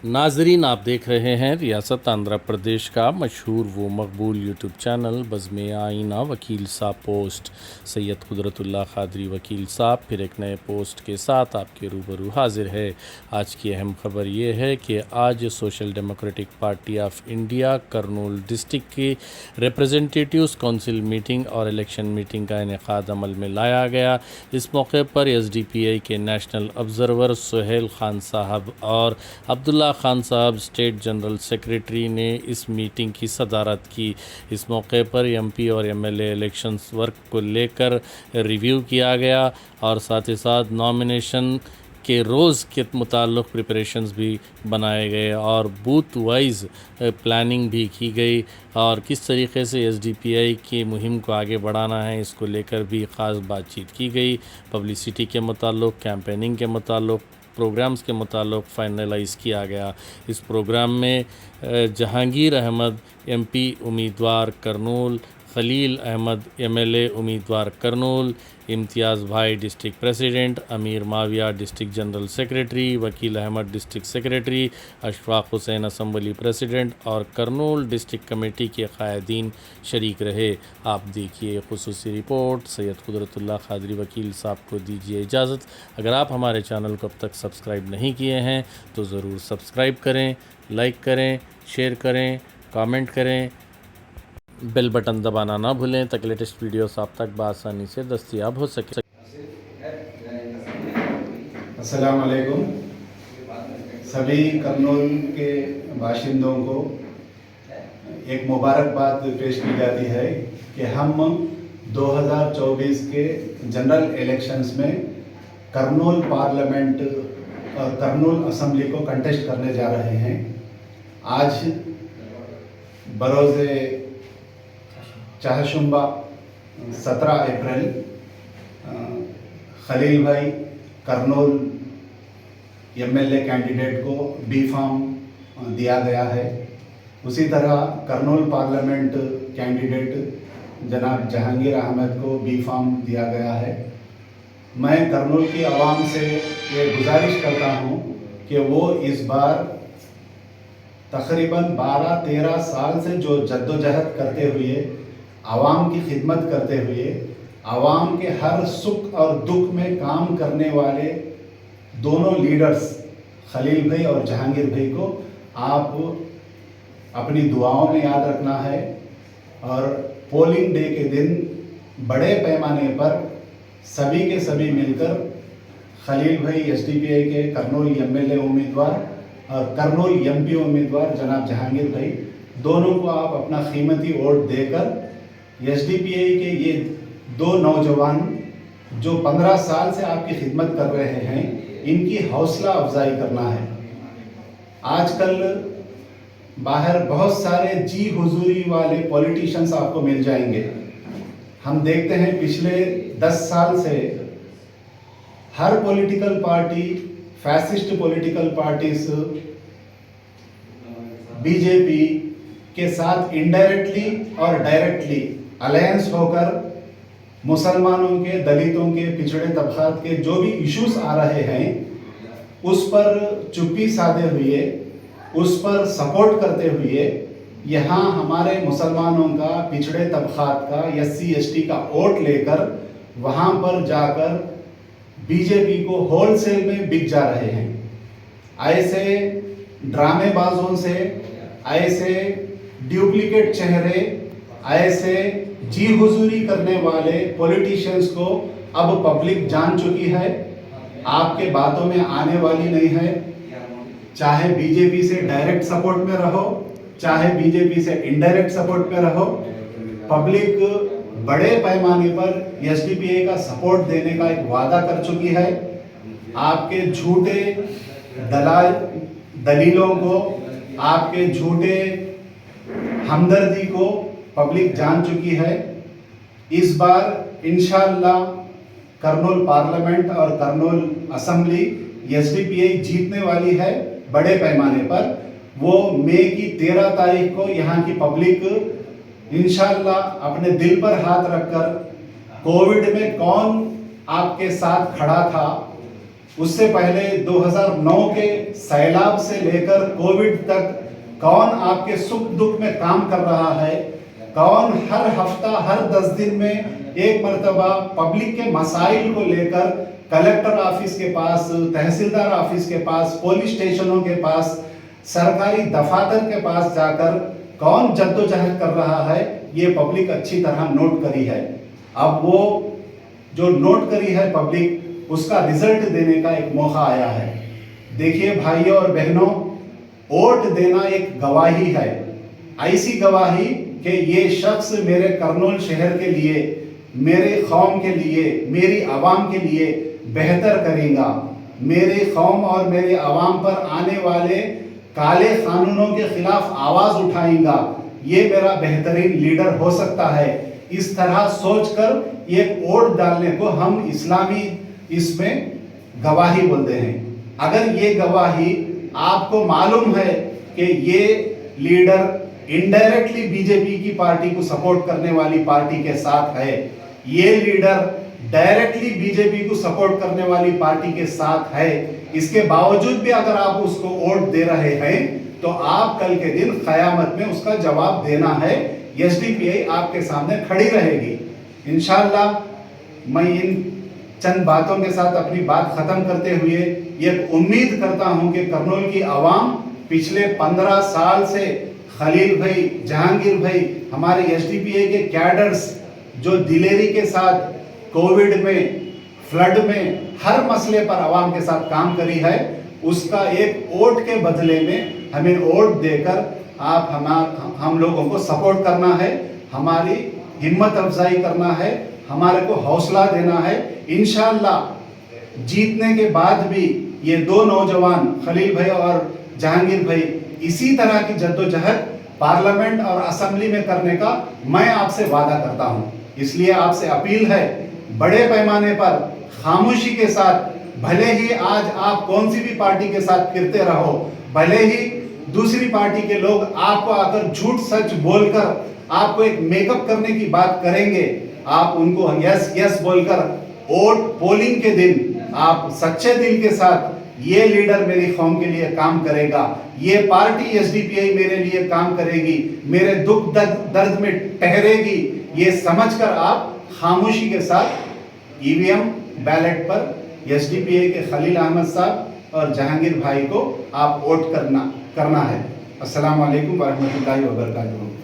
नाजरीन, आप देख रहे हैं रियासत आंध्र प्रदेश का मशहूर व मकबूल यूट्यूब चैनल बज़्म आईना वकील साहब पोस्ट। सैयद कुदरतुल्लाह क़ादरी वकील साहब फिर एक नए पोस्ट के साथ आपके रूबरू हाजिर है। आज की अहम खबर ये है कि आज social democratic party of India Kurnool district की रिप्रेजेंटेटिव्स काउंसिल मीटिंग और इलेक्शन मीटिंग का इनेकाद अमल में लाया गया। इस मौके पर SDPI के नेशनल ऑब्ज़र्वर सुहेल खान साहब और अब्दुल्ला खान साहब स्टेट जनरल सेक्रेटरी ने इस मीटिंग की सदारत की। इस मौके पर MP और MLA इलेक्शंस वर्क को लेकर रिव्यू किया गया और साथ ही साथ नॉमिनेशन के रोज़ के मुताल्लिक़ प्रिपरेशंस भी बनाए गए और बूथ वाइज प्लानिंग भी की गई और किस तरीके से SDPI की मुहिम को आगे बढ़ाना है इसको लेकर भी ख़ास बातचीत की गई। पब्लिसिटी के मुताल्लिक़, कैंपेनिंग के मुताल्लिक़, प्रोग्राम्स के मुताल्लिक़ फाइनलाइज़ किया गया। इस प्रोग्राम में जहांगीर अहमद MP उम्मीदवार करनूल, खलील अहमद MLA उम्मीदवार करनूल, इम्तियाज़ भाई डिस्ट्रिक्ट प्रेसिडेंट, अमीर Muawiya district general secretary, Vakil Ahmad district secretary, Ashfaq Hussain assembly president और करनूल डिस्ट्रिक्ट कमेटी के क़ायदीन शरीक रहे। आप देखिए खुसूसी रिपोर्ट। सैयद कुदरतुल्लाह क़ादरी वकील साहब को दीजिए इजाज़त। अगर आप हमारे चैनल को अब तक सब्सक्राइब नहीं किए हैं तो ज़रूर सब्सक्राइब करें, लाइक करें, शेयर करें, कमेंट करें, बेल बटन दबाना ना भूलें ताकि लेटेस्ट वीडियोस आप तक बआसानी से दस्तयाब हो सके। अस्सलाम वालेकुम। सभी करनूल के बाशिंदों को एक मुबारकबाद पेश की जाती है कि हम 2024 के जनरल इलेक्शंस में करनूल पार्लियामेंट और करनूल असम्बली को कंटेस्ट करने जा रहे हैं। आज बरोज़े चाहशुम्बा 17 अप्रैल खलील भाई करनूल MLA कैंडिडेट को B फार्म दिया गया है। उसी तरह करनूल पार्लियामेंट कैंडिडेट जनाब जहांगीर अहमद को B फार्म दिया गया है। मैं करनूल की आवाम से ये गुजारिश करता हूँ कि वो इस बार तकरीबन 12-13 साल से जो जद्दोजहद करते हुए, आवाम की खिदमत करते हुए, आवाम के हर सुख और दुख में काम करने वाले दोनों लीडर्स खलील भाई और जहांगीर भाई को आप अपनी दुआओं में याद रखना है और पोलिंग डे के दिन बड़े पैमाने पर सभी के सभी मिलकर खलील भाई SDPI के करनूल MLA उम्मीदवार और करनूल MP उम्मीदवार जनाब जहांगीर भाई दोनों को आप अपना कीमती वोट देकर SDPI के ये दो नौजवान जो 15 साल से आपकी खिदमत कर रहे हैं, इनकी हौसला अफजाई करना है। आजकल बाहर बहुत सारे जी हुजूरी वाले पॉलिटिशियंस आपको मिल जाएंगे। हम देखते हैं पिछले 10 साल से हर political party, fascist political parties BJP के साथ इनडायरेक्टली और डायरेक्टली अलायंस होकर मुसलमानों के, दलितों के, पिछड़े तबकात के जो भी इश्यूज आ रहे हैं उस पर चुप्पी साधे हुए, उस पर सपोर्ट करते हुए यहाँ हमारे मुसलमानों का, पिछड़े तबकात का, SC ST का वोट लेकर वहाँ पर जाकर BJP को होलसेल में बिक जा रहे हैं। ऐसे ड्रामेबाजों से, ऐसे डुप्लीकेट चेहरे, ऐसे जी हुजूरी करने वाले पॉलिटिशियंस को अब पब्लिक जान चुकी है, आपके बातों में आने वाली नहीं है। चाहे BJP से डायरेक्ट सपोर्ट में रहो, चाहे BJP से इनडायरेक्ट सपोर्ट में रहो, पब्लिक बड़े पैमाने पर SDPI का सपोर्ट देने का एक वादा कर चुकी है। आपके झूठे दलीलों को, आपके झूठे हमदर्दी को पब्लिक जान चुकी है। इस बार इंशाअल्लाह करनूल पार्लियामेंट और करनूल असम्बली SDPI जीतने वाली है बड़े पैमाने पर। वो मई की 13 तारीख को यहाँ की पब्लिक इंशाअल्लाह अपने दिल पर हाथ रखकर कोविड में कौन आपके साथ खड़ा था, उससे पहले 2009 के सैलाब से लेकर कोविड तक कौन आपके सुख दुख में काम कर रहा है, कौन हर हफ्ता हर 10 दिन में एक मर्तबा पब्लिक के मसाइल को लेकर कलेक्टर ऑफिस के पास, तहसीलदार ऑफिस के पास, पुलिस स्टेशनों के पास, सरकारी दफातर के पास जाकर कौन जद्दोजहद कर रहा है, ये पब्लिक अच्छी तरह नोट करी है। अब वो जो नोट करी है पब्लिक, उसका रिजल्ट देने का एक मौका आया है। देखिए भाइयों और बहनों, वोट देना एक गवाही है, ऐसी गवाही कि ये शख्स मेरे करनूल शहर के लिए, मेरे कौम के लिए, मेरी आवाम के लिए बेहतर करेगा, मेरी कौम और मेरे आवाम पर आने वाले काले कानूनों के खिलाफ आवाज उठाएगा, ये मेरा बेहतरीन लीडर हो सकता है। इस तरह सोचकर ये वोट डालने को हम इस्लामी इसमें गवाही बोलते हैं। अगर ये गवाही आपको मालूम है कि ये लीडर इनडायरेक्टली बीजेपी की पार्टी को सपोर्ट करने वाली पार्टी के साथ है, ये लीडर डायरेक्टली बीजेपी को सपोर्ट करने वाली पार्टी के साथ है, इसके बावजूद भी अगर आप उसको वोट दे रहे हैं तो आप कल के दिन क़यामत में उसका जवाब देना है। एसडीपीआई आपके सामने खड़ी रहेगी। इंशाअल्लाह मैं इन चंद बातों के साथ अपनी बात खत्म करते हुए ये उम्मीद करता हूं कि करनूल की आवाम पिछले 15 साल से खलील भाई, जहांगीर भाई, हमारे एसडीपीआई के कैडर्स जो दिलेरी के साथ कोविड में, फ्लड में, हर मसले पर आवाम के साथ काम करी है, उसका एक वोट के बदले में हमें वोट देकर आप हम लोगों को सपोर्ट करना है, हमारी हिम्मत अफजाई करना है, हमारे को हौसला देना है। इंशाअल्लाह जीतने के बाद भी ये दो नौजवान खलील भाई और जहांगीर भाई इसी तरह की जद्दोजहद पार्लियामेंट और असेंबली में करने का मैं आपसे वादा करता हूं। इसलिए आपसे अपील है, बड़े पैमाने पर खामोशी के साथ, भले ही आज आप कौन सी भी पार्टी के साथ फिरते रहो, भले ही दूसरी पार्टी के लोग आपको आकर झूठ सच बोलकर आपको एक मेकअप करने की बात करेंगे, आप उनको यस यस बोलकर वोट पोलिंग के दिन आप सच्चे दिल के साथ, ये लीडर मेरी कौम के लिए काम करेगा, ये पार्टी एसडीपीआई मेरे लिए काम करेगी, मेरे दुख दर्द में ठहरेगी, ये समझकर आप खामोशी के साथ ईवीएम बैलेट पर एसडीपीआई के खलील अहमद साहब और जहांगीर भाई को आप वोट करना है। अस्सलाम वालेकुम वरहमतुल्लाहि वबरकातुहू।